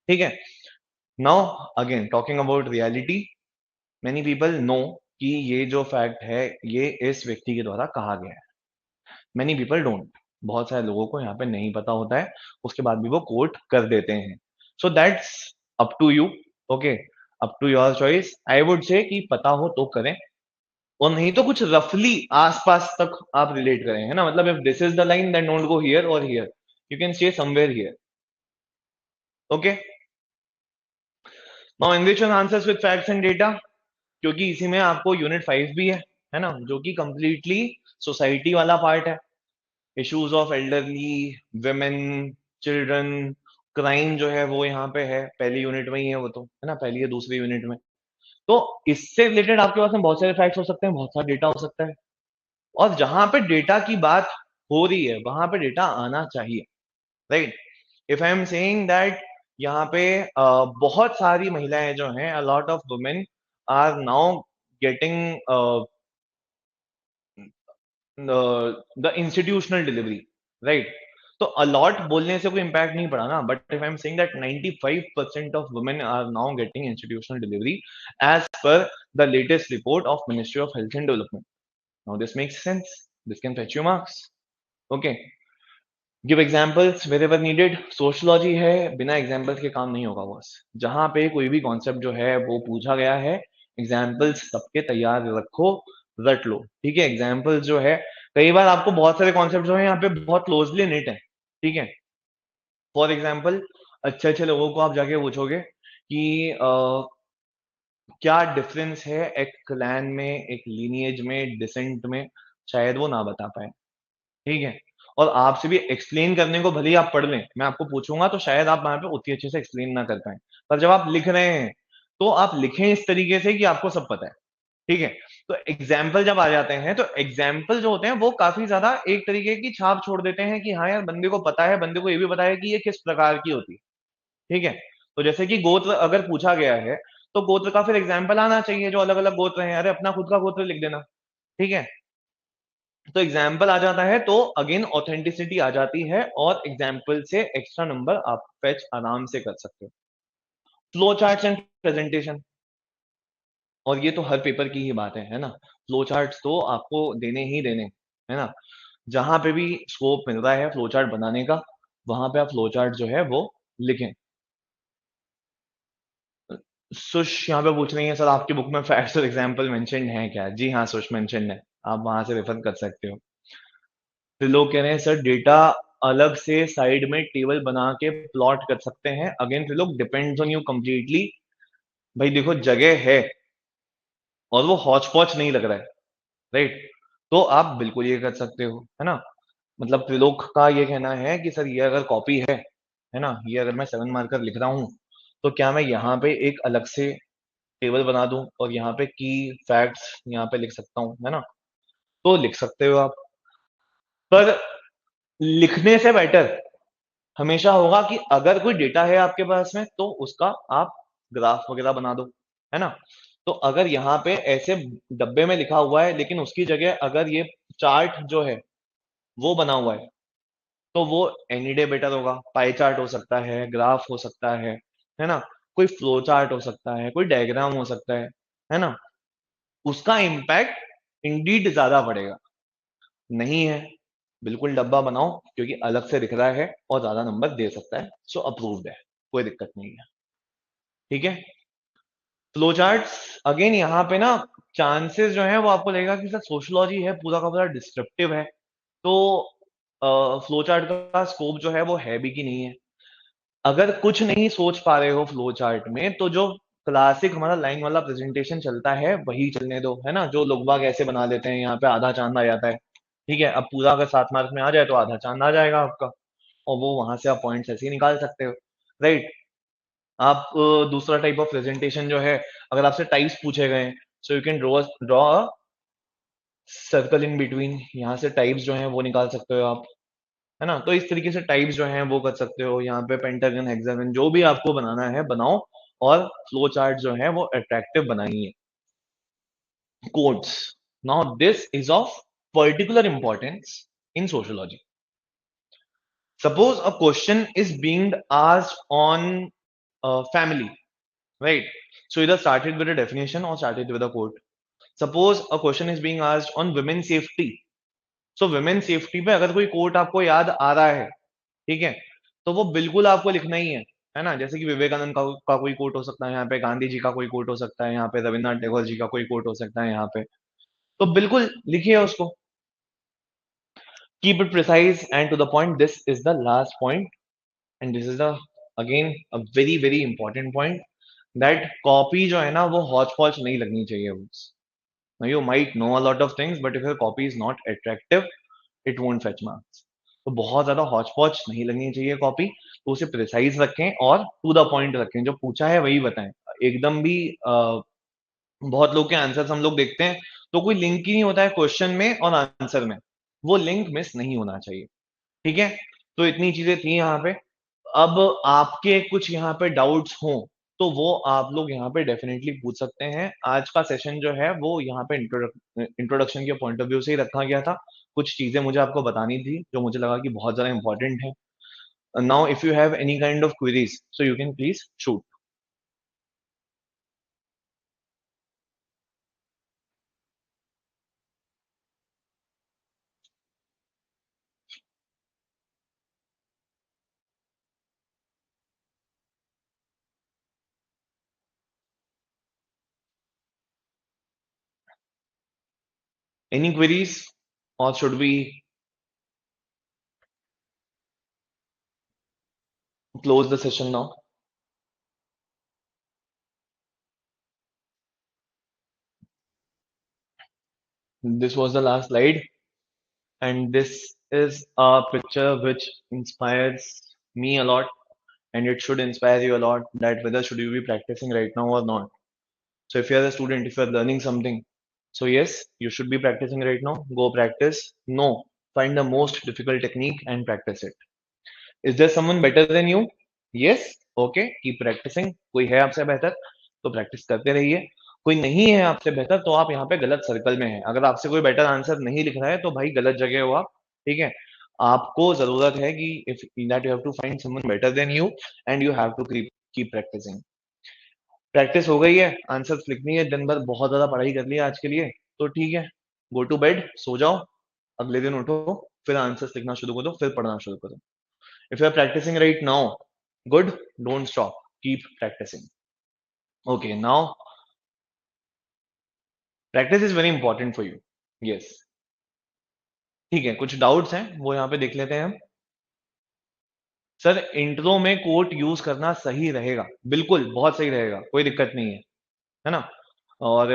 ठीक है? Now again talking about reality, many people know कि ये जो फैक्ट है, ये इस व्यक्ति के द्वारा कहा गया है। मेनी पीपल डोंट, बहुत सारे लोगों को यहाँ पे नहीं पता होता है, उसके बाद भी वो कोट कर देते हैं। So that's up to you, okay, up to your choice. I would say कि पता हो तो करें, और नहीं तो कुछ रफली आसपास तक आप रिलेट करें, है ना? मतलब if this is the line then don't go here और here, you can stay somewhere here, okay. Now enrich your answers with facts and data, क्योंकि इसी में आपको यूनिट 5 भी है ना? जो कि कंप्लीटली सोसाइटी वाला पार्ट है। Issues of elderly, women, children, crime जो है वो यहाँ पे है, पहली यूनिट में ही है वो तो, है ना? पहली या दूसरी यूनिट में। तो इससे रिलेटेड आपके पास में बहुत सारे फैक्ट्स हो सकते हैं, बहुत सारा डेटा हो सकता है, और जहां पे डेटा की बात हो रही है वहां पे डेटा आना चाहिए, right? If I am saying that यहाँ पे बहुत सारी महिलाएं जो हैं, a lot of women are now getting the institutional delivery, right? तो अलॉट बोलने से कोई इम्पैक्ट नहीं पड़ा ना, but if I am saying that 95% of women are now getting institutional delivery as per the latest report of ministry of health and development. Now this makes sense, this can fetch you marks, okay. Give examples wherever needed, sociology है, बिना एग्जांपल्स के काम नहीं होगा बॉस। जहां पे कोई भी कॉन्सेप्ट जो है वो पूछा गया है, एग्जांपल्स सबके तैयार रखो, रट लो, ठीक है? एग्जांपल्स जो है, कई बार आपको बहुत सारे कॉन्सेप्ट जो है यहाँ पे बहुत क्लोजली निट है, ठीक है? फॉर एग्जाम्पल, अच्छे अच्छे लोगों को आप जाके पूछोगे कि क्या डिफरेंस है एक क्लैन में, एक लीनिएज में, डिसेंट में, शायद वो ना बता पाए, ठीक है? और आपसे भी एक्सप्लेन करने को भले ही आप पढ़ लें, मैं आपको पूछूँगा तो शायद आप वहाँ पे उतनी अच्छे से एक्सप्लेन ना कर पाएँ। पर जब आप लिख रहे हैं, तो आप लिखें इस तरीके से कि आपको सब पता है, ठीक है? तो एग्ज़ाम्पल जब आ जाते हैं, तो एग्ज़ाम्पल जो होते हैं वो काफ़ी ज़्यादा एक तरीके की छाप छोड़ देते हैं कि हाँ यार, बंदे को पता है, बंदे को ये भी पता है कि ये किस प्रकार की होती है, ठीक है? तो जैसे कि गोत्र अगर पूछा गया है, तो गोत्र का फिर एग्ज़ाम्पल आना चाहिए जो अलग-अलग गोत्र हैं। अरे अपना खुद का गोत्र लिख देना, ठीक है? तो एग्जाम्पल आ जाता है तो अगेन ऑथेंटिसिटी आ जाती है, और एग्जाम्पल से एक्स्ट्रा नंबर आप फेच आराम से कर सकते हो। फ्लो चार्ट्स एंड प्रेजेंटेशन, और ये तो हर पेपर की ही बात है ना? फ्लो चार्ट्स तो आपको देने ही देने, है ना? जहां पे भी स्कोप मिल रहा है फ्लो चार्ट बनाने का, वहां पे आप फ्लो चार्ट जो है वो लिखें। सुश यहाँ पे पूछ रही है सर, आपकी बुक में फैक्ट्स और एग्जाम्पल मेंशन्ड हैं क्या? जी हाँ सुश, मेंशन्ड है, आप वहां से रेफर कर सकते हो। फिर लोग कह रहे हैं सर डेटा अलग से साइड में टेबल बना के प्लॉट कर सकते हैं। अगेन फिर लोग डिपेंड्स ऑन यू कंप्लीटली। भाई देखो जगह है और वो हौच पौच नहीं लग रहा है, राइट? तो आप बिल्कुल ये कर सकते हो, है ना? मतलब त्रिलोक का ये कहना है कि सर ये अगर कॉपी है ना? ये अगर मैं 7 मार्कर लिख रहा हूँ, तो क्या मैं यहाँ पे एक अलग से टेबल बना दूं और यहाँ पे की फैक्ट्स यहाँ पे लिख सकता हूँ, है ना? तो लिख सकते हो आप, पर लिखने से बेटर हमेशा होगा कि अगर कोई डेटा है आपके पास में तो उसका आप ग्राफ वगैरह बना दो, है ना? तो अगर यहाँ पे ऐसे डब्बे में लिखा हुआ है लेकिन उसकी जगह अगर ये चार्ट जो है वो बना हुआ है, तो वो एनी डे बेटर होगा। पाई चार्ट हो सकता है, ग्राफ हो सकता है ना, कोई फ्लो चार्ट हो सकता है, कोई डायग्राम हो सकता है ना, उसका इम्पैक्ट इंडीड ज्यादा पड़ेगा। नहीं है, बिल्कुल डब्बा बनाओ, क्योंकि अलग से दिख रहा है और ज्यादा नंबर दे सकता है, सो अप्रूव्ड है, कोई दिक्कत नहीं है। ठीक है, फ्लो चार्ट्स अगेन यहाँ पे ना चांसेस जो है वो आपको लगेगा कि सर सोशियोलॉजी है, पूरा का पूरा डिस्क्रिप्टिव है, तो फ्लो चार्ट का स्कोप जो है वो है भी कि नहीं है। अगर कुछ नहीं सोच पा रहे हो फ्लो चार्ट में, तो जो क्लासिक हमारा लाइन वाला प्रेजेंटेशन चलता है वही चलने दो, है ना, जो लोग बाग ऐसे बना लेते हैं, यहाँ पे आधा चांद आ जाता है। ठीक है, अब पूरा अगर 7 मार्क में आ जाए तो आधा चांद आ जाएगा आपका, और वो वहां से आप पॉइंट्स ऐसे ही निकाल सकते हो। राइट। आप दूसरा टाइप ऑफ प्रेजेंटेशन जो है, अगर आपसे टाइप्स पूछे गए, सो you can draw a circle in between, यहाँ से टाइप्स जो है वो निकाल सकते हो आप, है ना। तो इस तरीके से टाइप्स जो हैं वो कर सकते हो, यहाँ पे पेंटागन, हेक्सागन, जो भी आपको बनाना है बनाओ, और फ्लो चार्ट जो है वो अट्रैक्टिव बनाइए। Codes, now this is of particular importance in sociology. Suppose a question is being asked on family, right? So either started with a definition or started with a quote. Suppose a question is being asked on women safety. So women safety पे अगर कोई कोट आपको याद आ रहा है, ठीक है, तो वो बिल्कुल आपको लिखना ही है ना। जैसे कि विवेकानंद का कोई कोट हो सकता है यहाँ पे, गांधी जी का कोई कोट हो सकता है यहाँ पे, रविन्द्रनाथ टैगोर जी का कोई कोट हो सकता है यहाँ पे, तो बिल्कुल लिखिए उसको। Keep it precise and to the point, this is the last point, and this is the again a very very important point, that copy जो है ना वो हौच पौच नहीं लगनी चाहिए बस। Now you might know a lot of things, but if your copy is not attractive, it won't fetch marks. तो बहुत ज्यादा हौच पौच नहीं लगनी चाहिए कॉपी, तो उसे प्रिसाइज रखें और टू द पॉइंट रखें, जो पूछा है वही बताएं। एकदम भी बहुत लोग के आंसर्स हम लोग देखते हैं, तो कोई लिंक ही नहीं होता है क्वेश्चन में और आंसर में, वो लिंक मिस नहीं होना चाहिए। ठीक है, तो इतनी चीजें थी यहाँ पे। अब आपके कुछ यहाँ पे डाउट्स हों, तो वो आप लोग यहाँ पे डेफिनेटली पूछ सकते हैं। आज का सेशन जो है वो यहाँ पे इंट्रोडक्शन के पॉइंट ऑफ व्यू से ही रखा गया था। कुछ चीजें मुझे आपको बतानी थी जो मुझे लगा कि बहुत ज्यादा इंपॉर्टेंट है। Now if you have any kind of queries, so you can please shoot. Any queries, और should we close the session now? This was the last slide, and this is a picture which inspires me a lot, and it should inspire you a lot, that whether should you be practicing right now or not. So if you are a student, if you are learning something, so yes, you should be practicing right now. Go practice. No, find the most difficult technique and practice it. Is there someone better than you? Yes. Okay, keep practicing. कोई है आपसे बेहतर तो प्रैक्टिस करते रहिए। कोई नहीं है आपसे बेहतर तो आप यहाँ पे गलत सर्कल में हैं। अगर आपसे कोई बेटर आंसर नहीं लिख रहा है तो भाई गलत जगह हो आप। ठीक है, आपको जरूरत है कि if that you have to find someone better than you, and you have to keep practising. Practice हो गई है, आंसर्स लिखनी है, दिन भर बहुत ज्यादा पढ़ाई कर ली है आज के लिए, तो ठीक है, गो टू बेड, सो जाओ, अगले दिन उठो, फिर आंसर्स लिखना शुरू करो, फिर पढ़ना शुरू करो। If you are practicing right now, good, don't stop, keep practicing. Okay, now practice is very important for you. Yes. ठीक है, कुछ डाउट्स हैं वो यहाँ पे देख लेते हैं हम। सर इंट्रो में कोट यूज करना सही रहेगा, बिल्कुल बहुत सही रहेगा, कोई दिक्कत नहीं है ना। और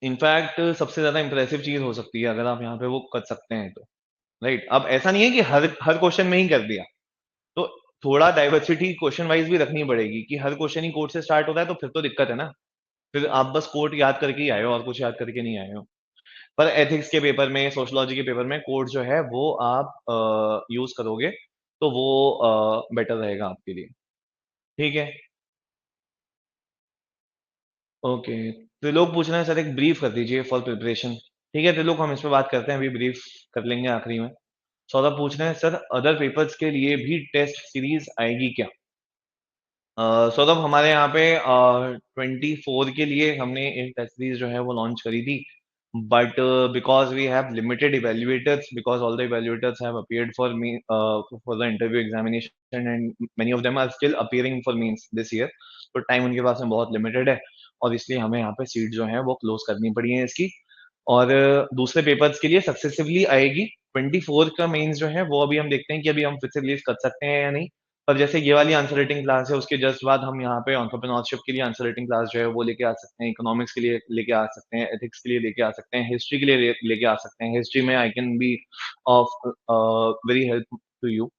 इनफैक्ट सबसे ज्यादा इंप्रेसिव चीज हो सकती है अगर आप यहाँ पे वो कर सकते हैं तो। राइट, अब ऐसा नहीं है कि हर क्वेश्चन में ही कर दिया, तो थोड़ा डाइवर्सिटी क्वेश्चन वाइज भी रखनी पड़ेगी, कि हर क्वेश्चन ही कोट से स्टार्ट होता है तो फिर तो दिक्कत है ना। फिर आप बस कोट याद करके ही आए हो और कुछ याद करके नहीं आए हो। पर एथिक्स के पेपर में, सोशियोलॉजी के पेपर में कोट जो है वो आप यूज करोगे तो वो बेटर रहेगा आपके लिए। ठीक है, ओके। तो लोग पूछ रहे हैं सर एक ब्रीफ कर दीजिए फॉर प्रिपरेशन। ठीक है, त्रिलोक हम इस पे बात करते हैं, अभी ब्रीफ कर लेंगे आखिरी में। सौरभ पूछ रहे हैं सर अदर पेपर्स के लिए भी टेस्ट सीरीज आएगी क्या? सौरभ हमारे यहाँ पे 24 के लिए हमने एक टेस्ट सीरीज जो है वो लॉन्च करी थी, but because we have limited evaluators, because all the evaluators have appeared for me for the interview examination and many of them are still appearing for means this year, तो टाइम उनके पास में बहुत लिमिटेड है और इसलिए हमें यहाँ पे सीट जो है वो क्लोज करनी पड़ी है इसकी। और दूसरे पेपर्स के लिए सक्सेसिवली आएगी। 24 का मेंस जो है वो अभी हम देखते हैं कि अभी हम फिर से रिलीज कर सकते हैं या नहीं। पर जैसे ये वाली आंसर राइटिंग क्लास है उसके जस्ट बाद हम यहाँ पे एंटरप्रेन्योरशिप के लिए आंसर राइटिंग क्लास जो है वो लेके आ सकते हैं, इकोनॉमिक्स के लिए लेके आ सकते हैं, एथिक्स के लिए लेके आ सकते हैं, हिस्ट्री के लिए लेके आ सकते हैं। हिस्ट्री में I can be of very help to you.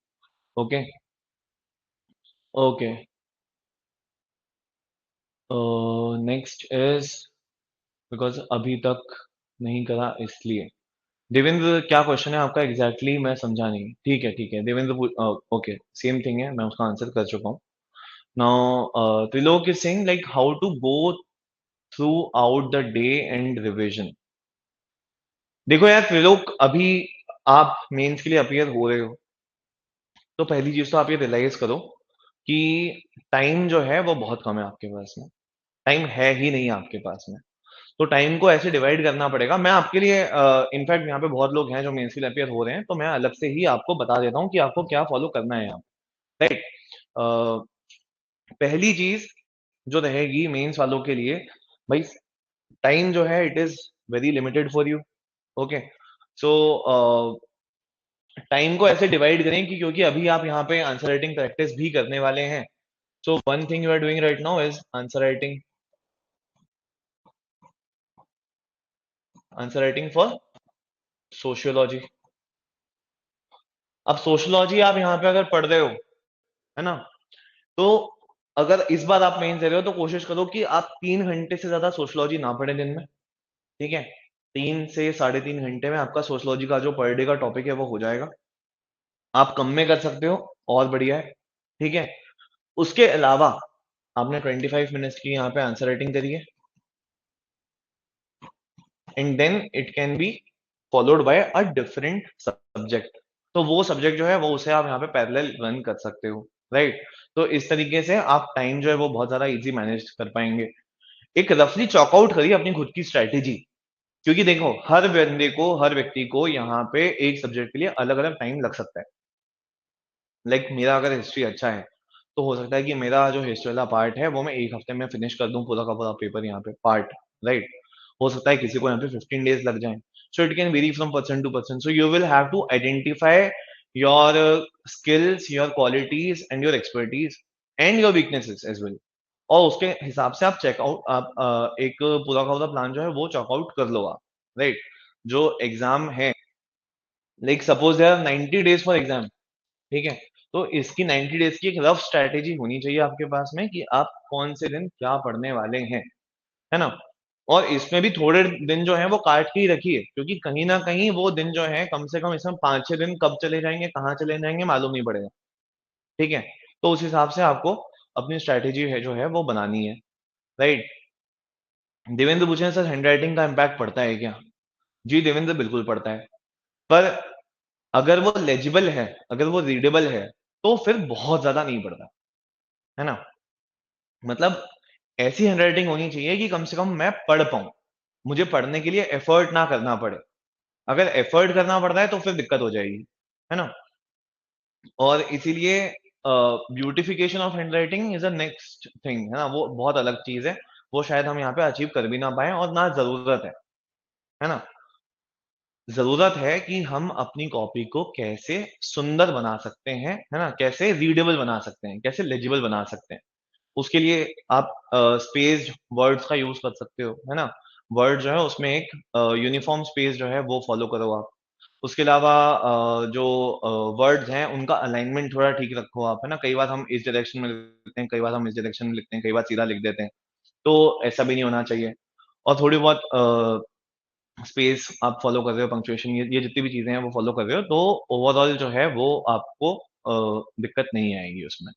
Okay. Okay, next is because अभी तक नहीं करा इसलिए। देवेंद्र क्या क्वेश्चन है आपका एग्जैक्टली exactly, मैं समझा नहीं। ठीक है ठीक है देवेंद्र, ओके सेम थिंग है, मैं उसका आंसर कर चुका हूँ। Now Trilok is saying like how to go throughout the day and revision. देखो यार त्रिलोक, अभी आप मेंस के लिए अपियर हो रहे हो, तो पहली चीज तो आप ये रियलाइज करो कि टाइम जो है वो बहुत कम है आपके पास में। टाइम है ही नहीं आपके पास में, तो टाइम को ऐसे डिवाइड करना पड़ेगा। मैं आपके लिए इनफैक्ट यहाँ पे बहुत लोग हैं जो मेंस के लिए अपियर हो रहे हैं, तो मैं अलग से ही आपको बता देता हूँ कि आपको क्या फॉलो करना है यहाँ, राइट। पहली चीज जो रहेगी मेंस वालों के लिए, भाई टाइम जो है it is very limited for you. Okay, so time को ऐसे डिवाइड करें कि क्योंकि अभी आप यहाँ पे आंसर राइटिंग प्रैक्टिस भी करने वाले हैं, so one thing you are doing right now is answer writing for sociology. अब सोशियोलॉजी आप यहाँ पे अगर पढ़ रहे हो, है ना, तो अगर इस बार आप मेन दे रहे हो तो कोशिश करो कि आप 3 घंटे से ज्यादा सोशियोलॉजी ना पढ़े दिन में। ठीक है, 3 से 3.5 घंटे में आपका सोशियोलॉजी का जो पर डे का टॉपिक है वो हो जाएगा। आप कम में कर सकते हो और बढ़िया है। ठीक है, उसके अलावा आपने 25 मिनट्स की यहाँ पे आंसर राइटिंग करी है, and then it can be followed by a different subject. तो वो सब्जेक्ट जो है वो उसे आप यहाँ पे पैरेलल रन कर सकते हो, राइट। तो इस तरीके से आप टाइम जो है वो बहुत ज्यादा इजी मैनेज कर पाएंगे। एक रफली चॉकआउट करिए अपनी खुद की स्ट्रेटेजी, क्योंकि देखो हर व्यक्ति को यहाँ पे एक सब्जेक्ट के लिए अलग अलग टाइम लग सकता है। लाइक मेरा अगर हिस्ट्री अच्छा है तो हो सकता है कि मेरा जो हिस्ट्री वाला पार्ट है वो मैं एक हफ्ते में फिनिश कर दूं पूरा का पूरा पेपर यहाँ पे पार्ट, राइट। हो सकता है किसी को यहाँ पे 15 डेज लग जाए। So it can vary from person to person, so you will have to identify your skills, your qualities and your expertise and your weaknesses as well. और उसके हिसाब से आप चेकआउट, आप एक पूरा का पूरा प्लान जो है वो चेकआउट कर लो आप, राइट। जो एग्जाम है, like suppose there are 90 days for exam, ठीक है, तो इसकी 90 डेज की एक रफ स्ट्रैटेजी होनी चाहिए आपके पास में कि आप कौन से दिन क्या पढ़ने वाले हैं, है ना। और इसमें भी थोड़े दिन जो है वो काट के ही रखिए, क्योंकि कहीं ना कहीं वो दिन जो है कम से कम इसमें 5-6 दिन कब चले जाएंगे कहाँ चले जाएंगे मालूम नहीं पड़ेगा। ठीक है, तो उस हिसाब से आपको अपनी स्ट्रैटेजी है जो है वो बनानी है, राइट। देवेंद्र पूछे सर हैंडराइटिंग का इम्पैक्ट पड़ता है क्या? जी देवेंद्र, बिल्कुल पड़ता है। पर अगर वो लेजिबल है, अगर वो रीडेबल है, तो फिर बहुत ज्यादा नहीं पड़ता, है ना। मतलब ऐसी हैंडराइटिंग होनी चाहिए कि कम से कम मैं पढ़ पाऊं, मुझे पढ़ने के लिए एफर्ट ना करना पड़े। अगर एफर्ट करना पड़ता है तो फिर दिक्कत हो जाएगी, है ना। और इसीलिए beautification of handwriting is a next thing, है ना, वो बहुत अलग चीज है। वो शायद हम यहाँ पे अचीव कर भी ना पाए और ना जरूरत है ना। जरूरत है कि हम अपनी कॉपी को कैसे सुंदर बना सकते हैं, है ना, कैसे रीडेबल बना सकते हैं, कैसे लेजिबल बना सकते हैं। उसके लिए आप स्पेस वर्ड्स का यूज कर सकते हो, है ना। वर्ड जो है उसमें एक यूनिफॉर्म स्पेस जो है वो फॉलो करो आप। उसके अलावा जो वर्ड्स हैं उनका अलाइनमेंट थोड़ा ठीक रखो आप, है ना। कई बार हम इस डायरेक्शन में लिखते हैं, कई बार हम इस डायरेक्शन में लिखते हैं, कई बार सीधा लिख देते हैं, तो ऐसा भी नहीं होना चाहिए। और थोड़ी बहुत स्पेस आप फॉलो कर रहे हो, पंक्चुएशन, ये जितनी भी चीजें हैं वो फॉलो कर रहे हो, तो ओवरऑल जो है वो आपको दिक्कत नहीं आएगी उसमें।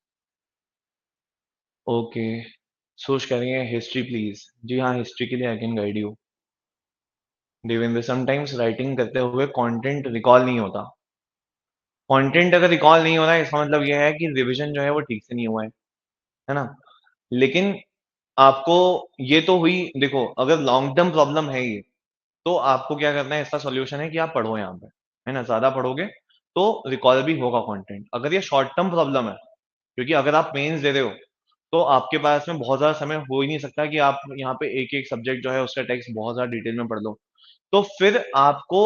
ओके, सोच कह रही है हिस्ट्री प्लीज। जी हाँ, हिस्ट्री के लिए I can guide you. Devendra, sometimes writing करते हुए कंटेंट रिकॉल नहीं होता। कंटेंट अगर रिकॉल नहीं हो रहा है, इसका मतलब ये है कि रिवीजन जो है वो ठीक से नहीं हुआ है ना? लेकिन आपको ये तो हुई, देखो अगर लॉन्ग टर्म प्रॉब्लम है ये, तो आपको क्या करना है, इसका सॉल्यूशन है कि आप पढ़ो यहाँ पे, है ना? ज़्यादा पढ़ोगे तो रिकॉल भी होगा कंटेंट। अगर ये शॉर्ट टर्म प्रॉब्लम है, क्योंकि अगर आप मेंस दे रहे हो, तो आपके पास में बहुत ज़्यादा समय हो ही नहीं सकता कि आप यहाँ पे एक-एक सब्जेक्ट जो है उसका टेक्स्ट बहुत ज़्यादा डिटेल में पढ़ लो। तो फिर आपको,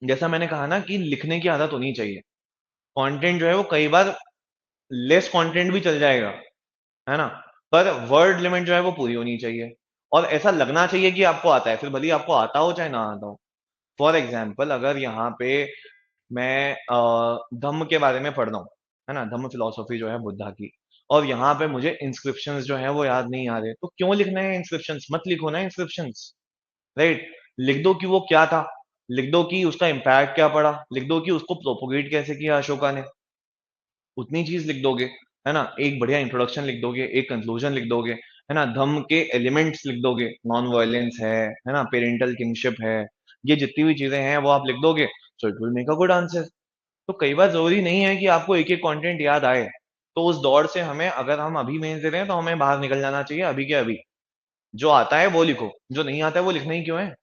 जैसा मैंने कहा ना, कि लिखने की आदत होनी चाहिए। कंटेंट जो है वो कई बार लेस कंटेंट भी चल जाएगा, है ना? पर वर्ड लिमिट जो है वो पूरी होनी चाहिए और ऐसा लगना चाहिए कि आपको आता है, फिर भले ही आपको आता हो चाहे ना आता हो। फॉर एग्ज़ाम्पल अगर यहाँ पे मैं धम्म के बारे में पढ़ रहा हूँ, है ना? धम्म फिलॉसफी जो है बुद्धा की, और यहाँ पे मुझे इंस्क्रिप्शंस जो हैं वो याद नहीं आ रहे, तो क्यों लिखना है इंस्क्रिप्शंस? मत लिखो ना इंस्क्रिप्शंस, राइट? लिख दो कि वो क्या था, लिख दो कि उसका इम्पैक्ट क्या पड़ा, लिख दो कि उसको प्रोपोगेट कैसे किया अशोका ने, उतनी चीज़ लिख दोगे, है ना? एक बढ़िया इंट्रोडक्शन लिख दोगे, एक कंक्लूजन लिख दोगे, है ना? धम्म के एलिमेंट्स लिख दोगे, नॉन वायलेंस है ना? पैरेंटल किंगशिप है, ये जितनी भी चीज़ें हैं वो आप लिख दोगे, so it will make a good answer. तो कई बार ज़रूरी नहीं है कि आपको एक-एक कंटेंट याद आए। तो उस दौड़ से हमें, अगर हम अभी मेंस दे रहे हैं, तो हमें बाहर निकल जाना चाहिए अभी के अभी। जो आता है वो लिखो, जो नहीं आता है वो लिखना ही क्यों है?